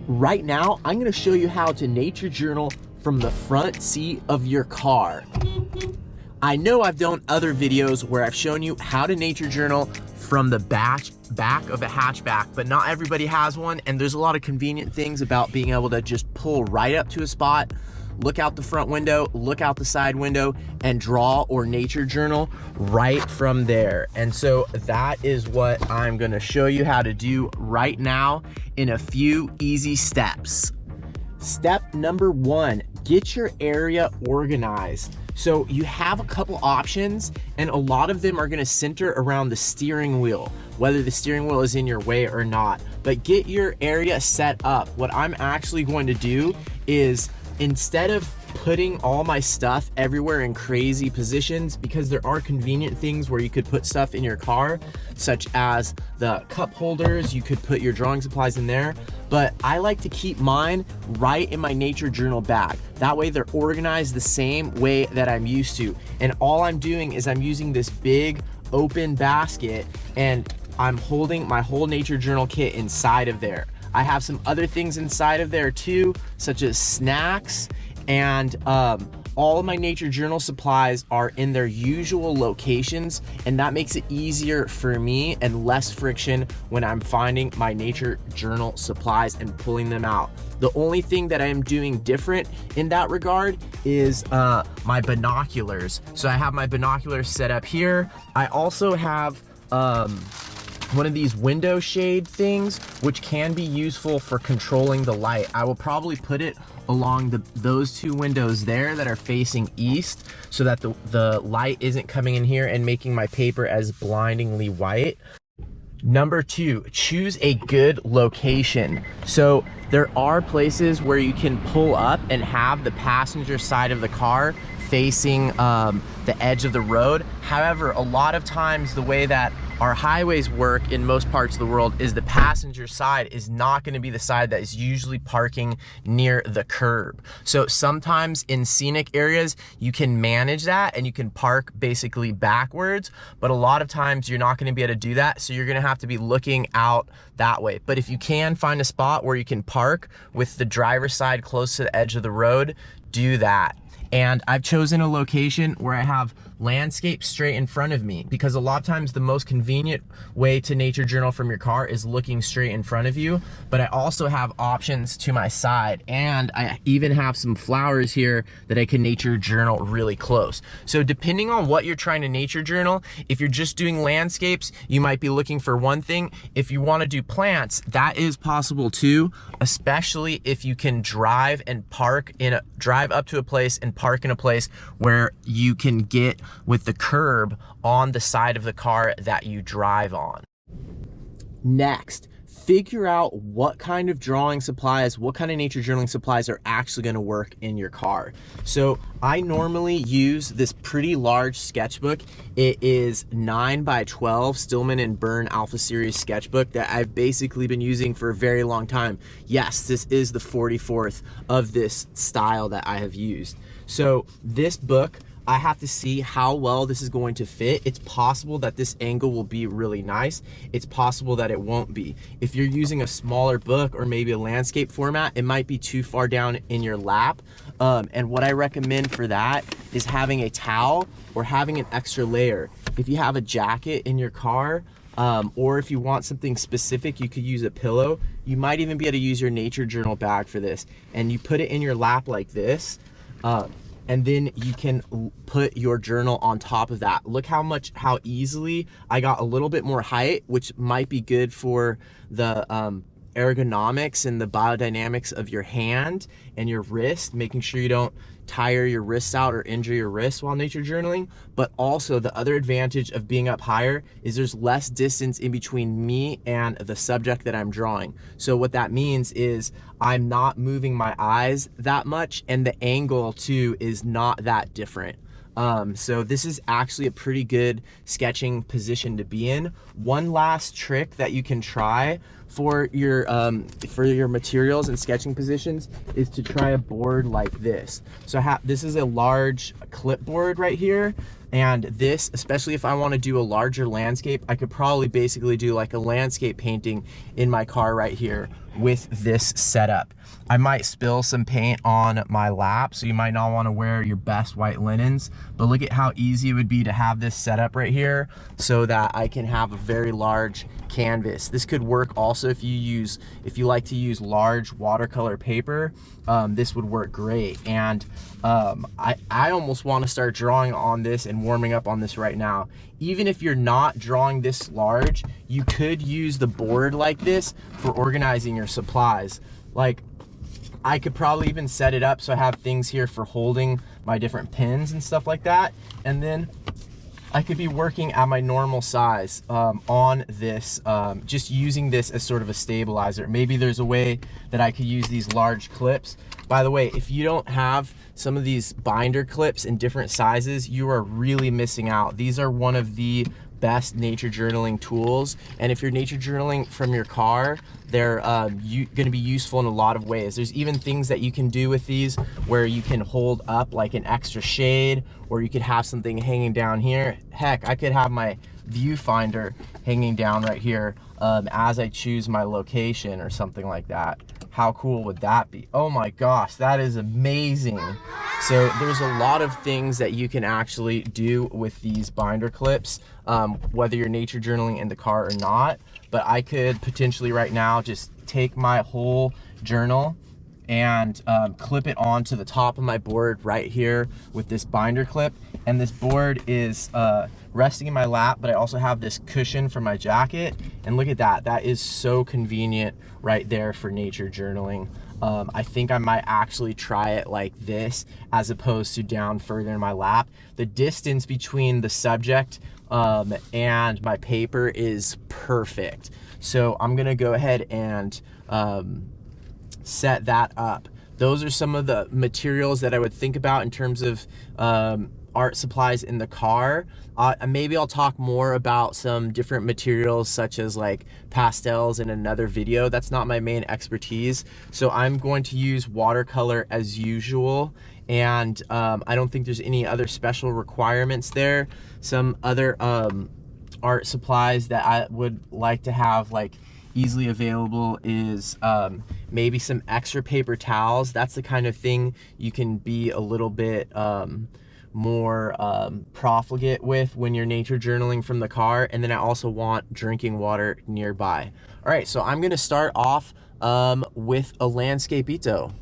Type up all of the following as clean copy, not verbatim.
Right now, I'm gonna show you how to nature journal from the front seat of your car. I know I've done other videos where I've shown you how to nature journal from the back of a hatchback, but not everybody has one, and there's a lot of convenient things about being able to just pull right up to a spot, look out the front window, look out the side window, and draw or nature journal right from there. And so that is what I'm gonna show you how to do right now in a few easy steps. Step number one, get your area organized. So you have a couple options, and a lot of them are gonna center around the steering wheel, whether the steering wheel is in your way or not. But get your area set up. What I'm actually going to do is, instead of putting all my stuff everywhere in crazy positions, because there are convenient things where you could put stuff in your car, such as the cup holders, you could put your drawing supplies in there, but I like to keep mine right in my nature journal bag. That way they're organized the same way that I'm used to. And all I'm doing is I'm using this big open basket, and I'm holding my whole nature journal kit inside of there. I have some other things inside of there too, such as snacks, and all of my nature journal supplies are in their usual locations, and that makes it easier for me and less friction when I'm finding my nature journal supplies and pulling them out. The only thing that I am doing different in that regard is my binoculars. So I have my binoculars set up here. I also have one of these window shade things, which can be useful for controlling the light. I will probably put it along those two windows there that are facing east, so that the light isn't coming in here and making my paper as blindingly white. Number two, choose a good location. So there are places where you can pull up and have the passenger side of the car facing the edge of the road. However, a lot of times the way that our highways work in most parts of the world is the passenger side is not going to be the side that is usually parking near the curb. So sometimes in scenic areas, you can manage that and you can park basically backwards, but a lot of times you're not going to be able to do that. So you're going to have to be looking out that way. But if you can find a spot where you can park with the driver's side close to the edge of the road, do that. And I've chosen a location where I have landscape straight in front of me, because a lot of times the most convenient way to nature journal from your car is looking straight in front of you. But I also have options to my side, and I even have some flowers here that I can nature journal really close. So depending on what you're trying to nature journal, if you're just doing landscapes, you might be looking for one thing. If you want to do plants, that is possible too, especially if you can drive up to a place and park in a place where you can get with the curb on the side of the car that you drive on. Next, figure out what kind of drawing supplies, what kind of nature journaling supplies are actually going to work in your car. So I normally use this pretty large sketchbook. It is 9 by 12 Stillman and Byrne Alpha Series sketchbook that I've basically been using for a very long time. Yes, this is the 44th of this style that I have used. So this book, I have to see how well this is going to fit. It's possible that this angle will be really nice. It's possible that it won't be. If you're using a smaller book or maybe a landscape format, it might be too far down in your lap. And what I recommend for that is having a towel or having an extra layer. If you have a jacket in your car, or if you want something specific, you could use a pillow. You might even be able to use your nature journal bag for this. And you put it in your lap like this. And then you can put your journal on top of that. Look how easily I got a little bit more height, which might be good for the ergonomics and the biodynamics of your hand and your wrist, making sure you don't tire your wrists out or injure your wrists while nature journaling. But also the other advantage of being up higher is there's less distance in between me and the subject that I'm drawing. So what that means is I'm not moving my eyes that much, and the angle too is not that different. So this is actually a pretty good sketching position to be in. One last trick that you can try for your materials and sketching positions is to try a board like this. So this is a large clipboard right here, and this, especially if I want to do a larger landscape, I could probably basically do like a landscape painting in my car right here with this setup. I might spill some paint on my lap, so you might not want to wear your best white linens, but look at how easy it would be to have this set up right here so that I can have a very large canvas. This could work also if you like to use large watercolor paper. This would work great. And I almost want to start drawing on this and warming up on this right now. Even if you're not drawing this large, you could use the board like this for organizing your supplies. Like, I could probably even set it up so I have things here for holding my different pins and stuff like that. And then I could be working at my normal size on this, just using this as sort of a stabilizer. Maybe there's a way that I could use these large clips. By the way, if you don't have some of these binder clips in different sizes, you are really missing out. These are one of the best nature journaling tools, and if you're nature journaling from your car, they're going to be useful in a lot of ways. There's even things that you can do with these where you can hold up like an extra shade, or you could have something hanging down here. Heck, I could have my viewfinder hanging down right here as I choose my location or something like that. How cool would that be? Oh my gosh, that is amazing. So there's a lot of things that you can actually do with these binder clips, whether you're nature journaling in the car or not. But I could potentially right now just take my whole journal and clip it onto the top of my board right here with this binder clip. And this board is resting in my lap, but I also have this cushion for my jacket. And look at that, that is so convenient right there for nature journaling. I think I might actually try it like this as opposed to down further in my lap. The distance between the subject and my paper is perfect. So I'm gonna go ahead and set that up. Those are some of the materials that I would think about in terms of art supplies in the car. Maybe I'll talk more about some different materials such as like pastels in another video. That's not my main expertise. So I'm going to use watercolor as usual. And I don't think there's any other special requirements there. Some other art supplies that I would like to have like easily available is maybe some extra paper towels. That's the kind of thing you can be a little bit more profligate with when you're nature journaling from the car. And then I also want drinking water nearby. All right, so I'm gonna start off with a landscapeito.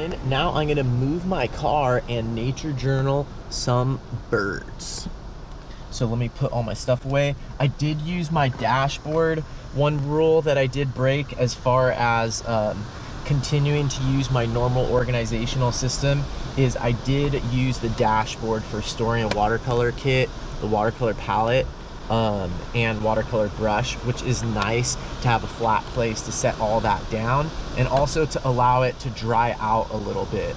in. Now I'm gonna move my car and nature journal some birds. So let me put all my stuff away. I did use my dashboard. One rule that I did break as far as continuing to use my normal organizational system is I did use the dashboard for storing a watercolor kit, the watercolor palette, and watercolor brush, which is nice to have a flat place to set all that down and also to allow it to dry out a little bit.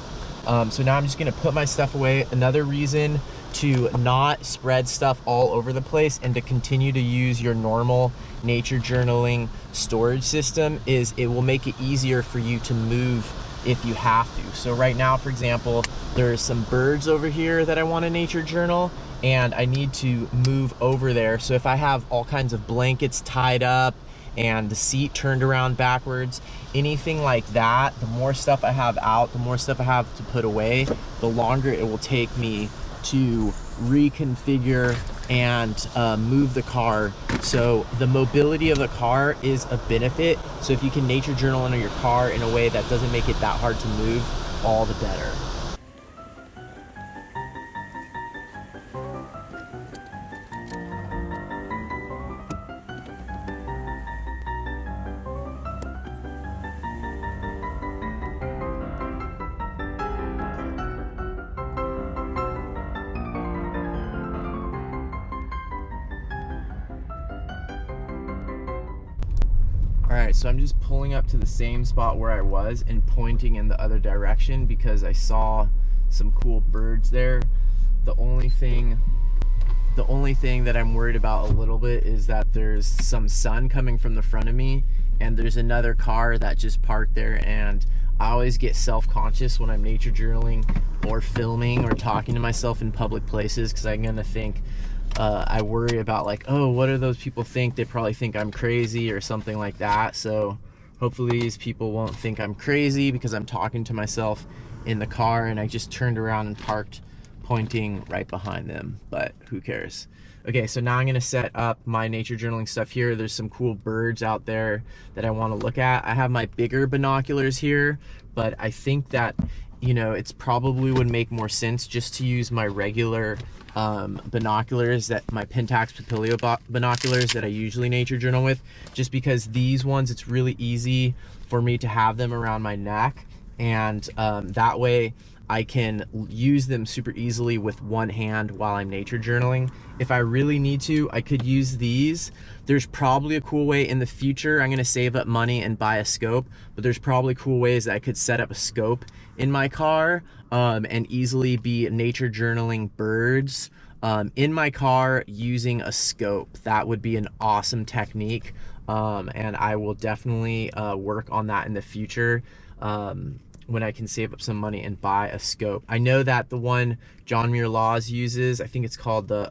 So now I'm just gonna put my stuff away. Another reason to not spread stuff all over the place and to continue to use your normal nature journaling storage system is it will make it easier for you to move if you have to. So right now, for example, there's some birds over here that I want to nature journal and I need to move over there. So if I have all kinds of blankets tied up and the seat turned around backwards, anything like that, the more stuff I have out, the more stuff I have to put away, the longer it will take me to reconfigure and move the car. So the mobility of the car is a benefit. So if you can nature journal in your car in a way that doesn't make it that hard to move, all the better. All right, so I'm just pulling up to the same spot where I was and pointing in the other direction because I saw some cool birds there. The only thing that I'm worried about a little bit is that there's some sun coming from the front of me and there's another car that just parked there, and I always get self-conscious when I'm nature journaling or filming or talking to myself in public places because I'm gonna think, I worry about like, oh, what do those people think? They probably think I'm crazy or something like that. So hopefully these people won't think I'm crazy because I'm talking to myself in the car and I just turned around and parked pointing right behind them, but who cares? Okay, so now I'm gonna set up my nature journaling stuff here. There's some cool birds out there that I wanna look at. I have my bigger binoculars here, but I think that, you know, it's probably would make more sense just to use my regular binoculars, that my Pentax Papilio binoculars that I usually nature journal with, just because these ones, it's really easy for me to have them around my neck, and that way I can use them super easily with one hand while I'm nature journaling. If I really need to, I could use these. There's probably a cool way in the future, I'm gonna save up money and buy a scope, but there's probably cool ways that I could set up a scope in my car and easily be nature journaling birds in my car using a scope. That would be an awesome technique, and I will definitely work on that in the future when I can save up some money and buy a scope. I know that the one John Muir Laws uses, I think it's called the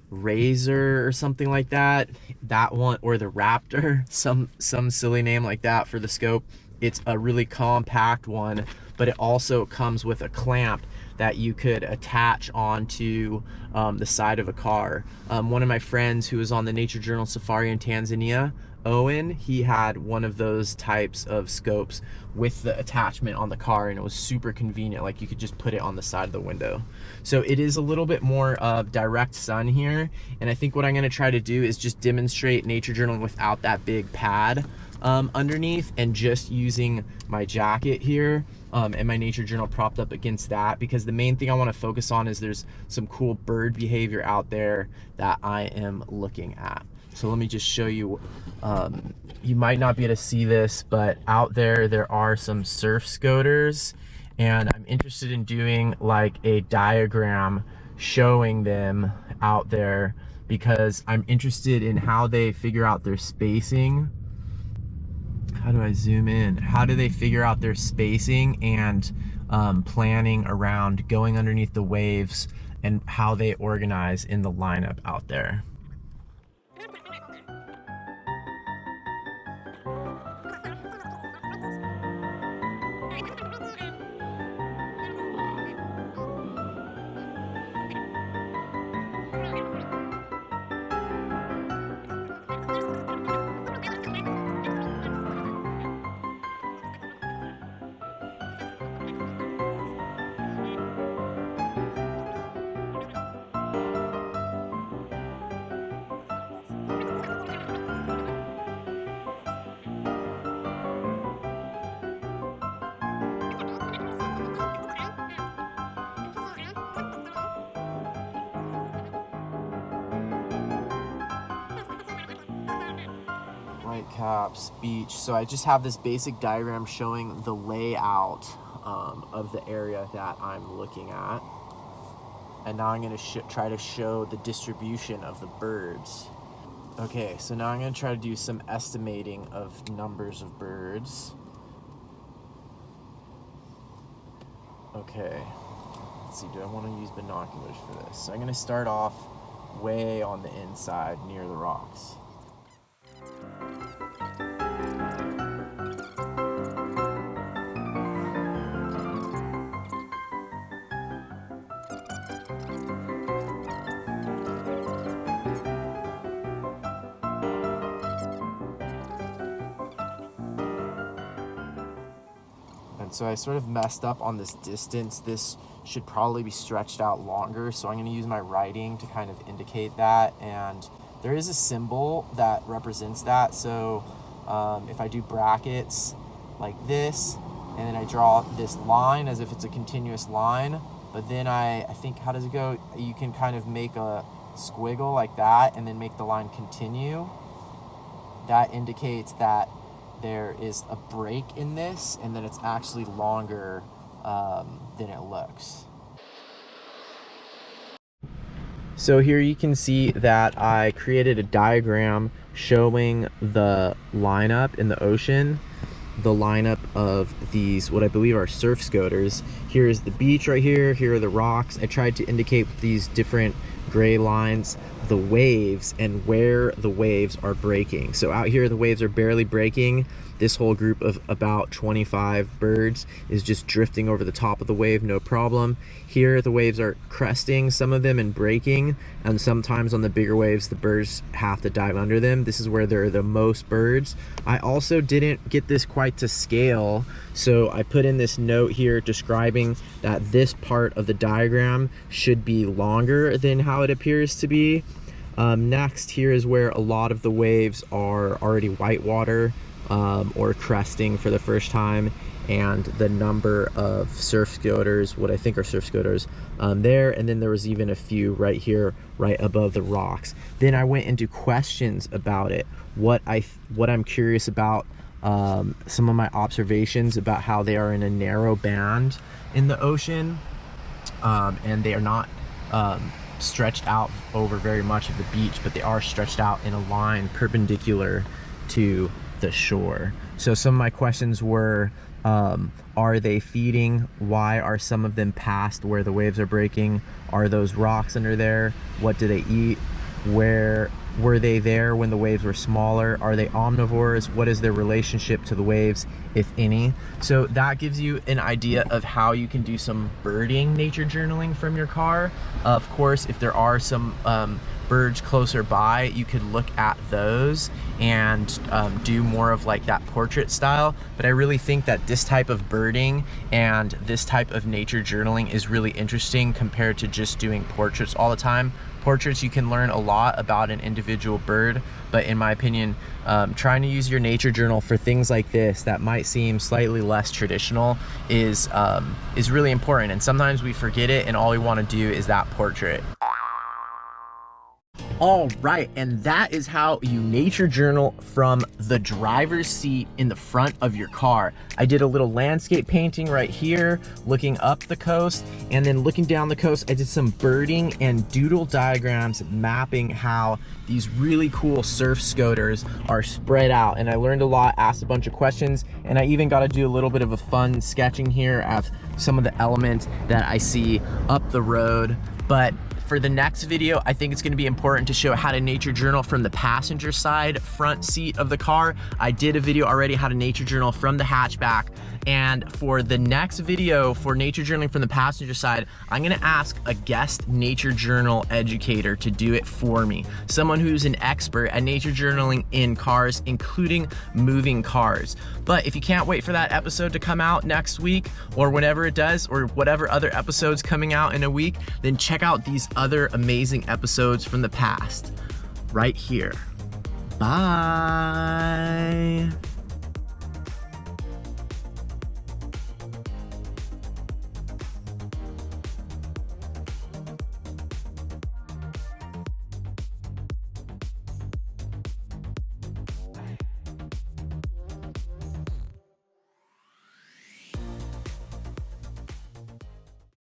Razor or something like that, that one, or the Raptor, some silly name like that for the scope. It's a really compact one, but it also comes with a clamp that you could attach onto the side of a car. One of my friends who was on the Nature Journal Safari in Tanzania, Owen, he had one of those types of scopes with the attachment on the car, and it was super convenient. Like, you could just put it on the side of the window. So it is a little bit more direct sun here, and I think what I'm gonna try to do is just demonstrate nature journaling without that big pad underneath, and just using my jacket here and my nature journal propped up against that, because the main thing I want to focus on is there's some cool bird behavior out there that I am looking at. So let me just show you, you might not be able to see this, but out there are some surf scoters, and I'm interested in doing like a diagram showing them out there because I'm interested in how they figure out their spacing. How do I zoom in? How do they figure out their spacing and planning around going underneath the waves, and how they organize in the lineup out there? Whitecaps Beach. So I just have this basic diagram showing the layout of the area that I'm looking at. And now I'm going to try to show the distribution of the birds. Okay, so now I'm going to try to do some estimating of numbers of birds. Okay, let's see, do I want to use binoculars for this? So I'm going to start off way on the inside near the rocks. And so I sort of messed up on this distance. This should probably be stretched out longer. So I'm going to use my writing to kind of indicate that. And there is a symbol that represents that. So if I do brackets like this, and then I draw this line as if it's a continuous line, but then I think, how does it go? You can kind of make a squiggle like that and then make the line continue. That indicates that there is a break in this and that it's actually longer than it looks. So here you can see that I created a diagram showing the lineup in the ocean, the lineup of these, what I believe are surf scoters. Here is the beach right here, here are the rocks. I tried to indicate with these different gray lines the waves and where the waves are breaking. So out here the waves are barely breaking. This whole group of about 25 birds is just drifting over the top of the wave, no problem. Here the waves are cresting, some of them, and breaking, and sometimes on the bigger waves the birds have to dive under them. This is where there are the most birds. I also didn't get this quite to scale, so I put in this note here describing that this part of the diagram should be longer than how it appears to be. Next, here is where a lot of the waves are already whitewater or cresting for the first time, and the number of surf scoters, what I think are surf scoters, there, and then there was even a few right here, right above the rocks. Then I went into questions about it, what I'm curious about, some of my observations about how they are in a narrow band in the ocean, and they are not stretched out over very much of the beach, but they are stretched out in a line perpendicular to the shore. So some of my questions were, are they feeding? Why are some of them past where the waves are breaking? Are those rocks under there? What do they eat? Where were they there when the waves were smaller? Are they omnivores? What is their relationship to the waves, if any? So that gives you an idea of how you can do some birding nature journaling from your car. Of course, if there are some birds closer by, you could look at those and do more of like that portrait style. But I really think that this type of birding and this type of nature journaling is really interesting compared to just doing portraits all the time. Portraits, you can learn a lot about an individual bird, but in my opinion, trying to use your nature journal for things like this that might seem slightly less traditional is really important. And sometimes we forget it and all we want to do is that portrait. All right, and that is how you nature journal from the driver's seat in the front of your car. I did a little landscape painting right here, looking up the coast, and then looking down the coast, I did some birding and doodle diagrams mapping how these really cool surf scoters are spread out. And I learned a lot, asked a bunch of questions, and I even got to do a little bit of a fun sketching here of some of the elements that I see up the road. But for the next video, I think it's gonna be important to show how to nature journal from the passenger side front seat of the car. I did a video already how to nature journal from the hatchback. And for the next video for nature journaling from the passenger side, I'm gonna ask a guest nature journal educator to do it for me. Someone who's an expert at nature journaling in cars, including moving cars. But if you can't wait for that episode to come out next week or whenever it does, or whatever other episodes coming out in a week, then check out these other amazing episodes from the past right here. Bye.